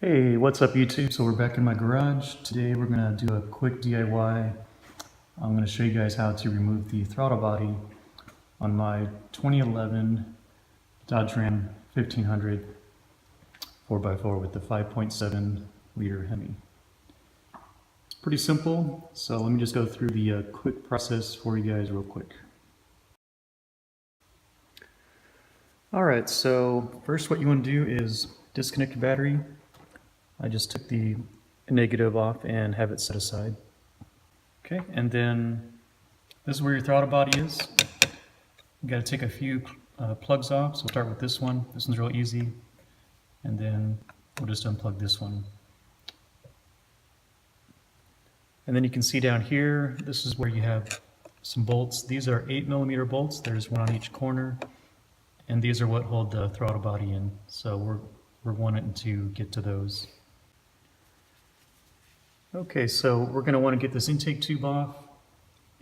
Hey, what's up YouTube? So we're back in my garage. Today we're gonna do a quick DIY. I'm gonna show you guys how to remove the throttle body on my 2011 Dodge Ram 1500 4x4 with the 5.7 liter Hemi. It's pretty simple, so let me just go through the quick process for you guys real quick. Alright, so first what you want to do is disconnect your battery. I just took the negative off and have it set aside. Okay, and then this is where your throttle body is. You got to take a few plugs off, so we'll start with this one. This one's real easy. And then we'll just unplug this one. And then you can see down here, this is where you have some bolts. These are 8mm bolts. There's one on each corner. And these are what hold the throttle body in. So we're wanting to get to those. Okay, so we're going to want to get this intake tube off,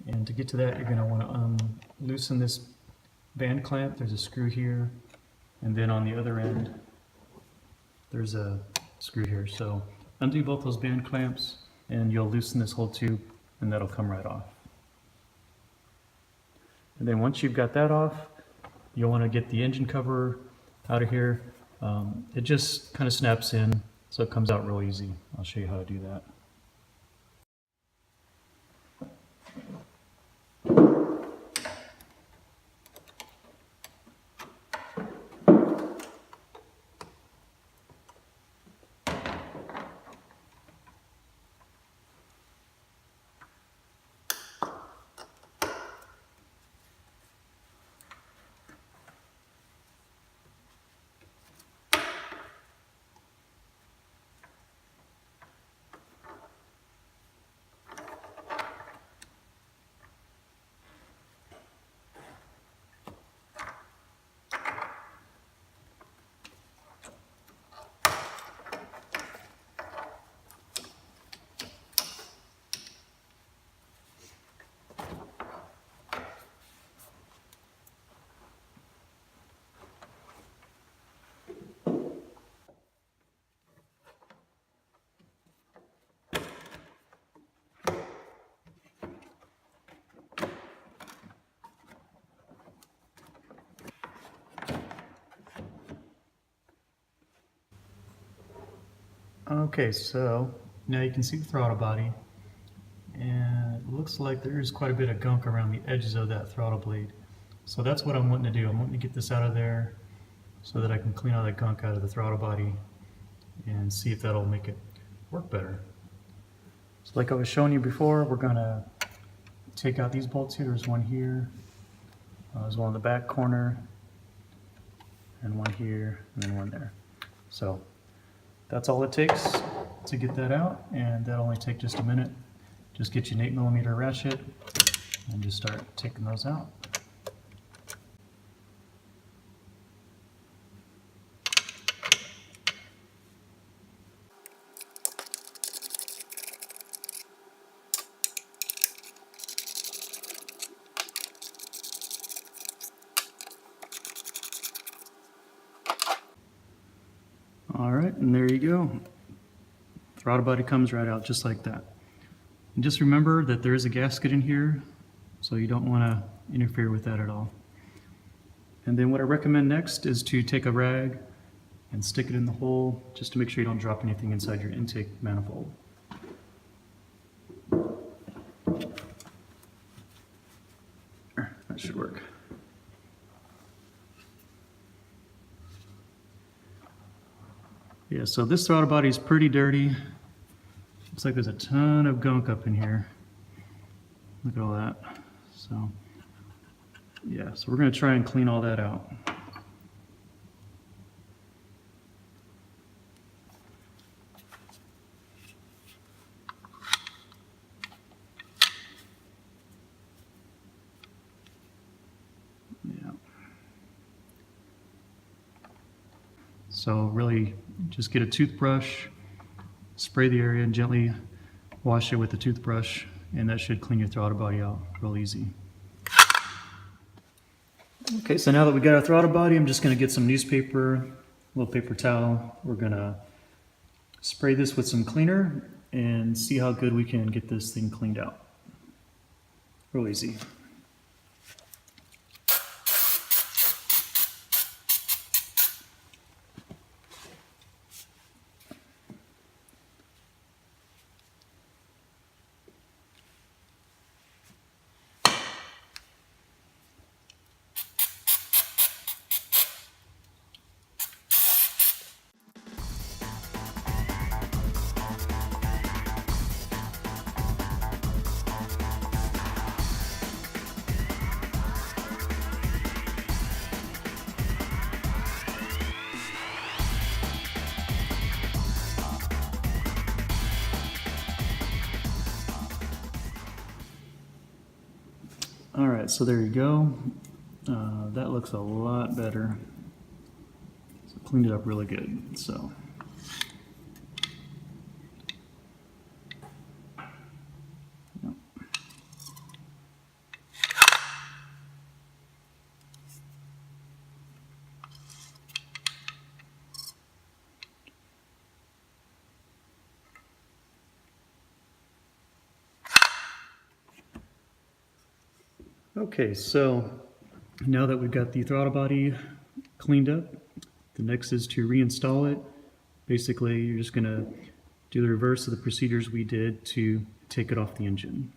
and to get to that you're going to want to loosen this band clamp. There's a screw here, and then on the other end there's a screw here. So undo both those band clamps and you'll loosen this whole tube and that'll come right off. And then once you've got that off, you'll want to get the engine cover out of here. It just kind of snaps in, so it comes out real easy. I'll show you how to do that. Okay, so now you can see the throttle body, and it looks like there is quite a bit of gunk around the edges of that throttle blade. So that's what I'm wanting to do. I'm wanting to get this out of there so that I can clean all that gunk out of the throttle body and see if that'll make it work better. So like I was showing you before, we're going to take out these bolts here. There's one here, there's one in the back corner, and one here, and then one there. So that's all it takes to get that out, and that'll only take just a minute. Just get you an 8mm ratchet and just start taking those out. Alright, and there you go. Throttle body comes right out just like that. And just remember that there is a gasket in here, so you don't want to interfere with that at all. And then what I recommend next is to take a rag and stick it in the hole just to make sure you don't drop anything inside your intake manifold. That should work. Yeah, so this throttle body is pretty dirty. Looks like there's a ton of gunk up in here. Look at all that. So, yeah, so we're going to try and clean all that out. Yeah. So really just get a toothbrush, spray the area and gently wash it with the toothbrush, and that should clean your throttle body out real easy. Okay, so now that we got our throttle body, I'm just going to get some newspaper, a little paper towel. We're going to spray this with some cleaner and see how good we can get this thing cleaned out. Real easy. All right, so there you go. That looks a lot better. So cleaned it up really good. So. Yep. Okay, so now that we've got the throttle body cleaned up, the next is to reinstall it. Basically, you're just going to do the reverse of the procedures we did to take it off the engine.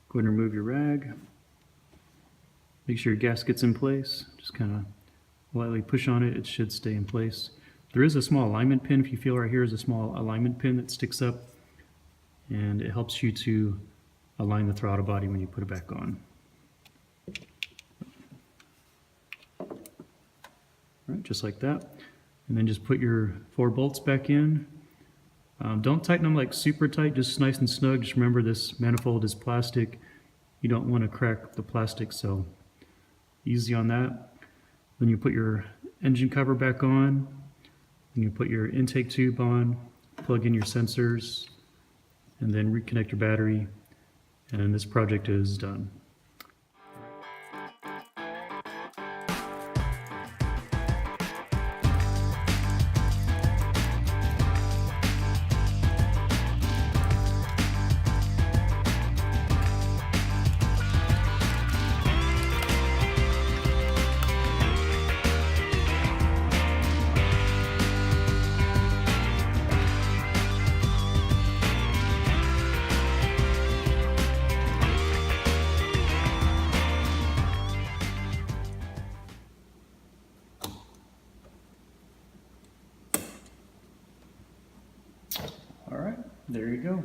Go ahead and remove your rag. Make sure your gasket's in place. Just kind of lightly push on it. It should stay in place. There is a small alignment pin. If you feel right here is a small alignment pin that sticks up, and it helps you to align the throttle body when you put it back on. All right, just like that. And then just put your 4 bolts back in. Don't tighten them like super tight, just nice and snug. Just remember this manifold is plastic. You don't want to crack the plastic, so easy on that. Then you put your engine cover back on. Then you put your intake tube on, plug in your sensors, and then reconnect your battery. And this project is done. All right, there you go.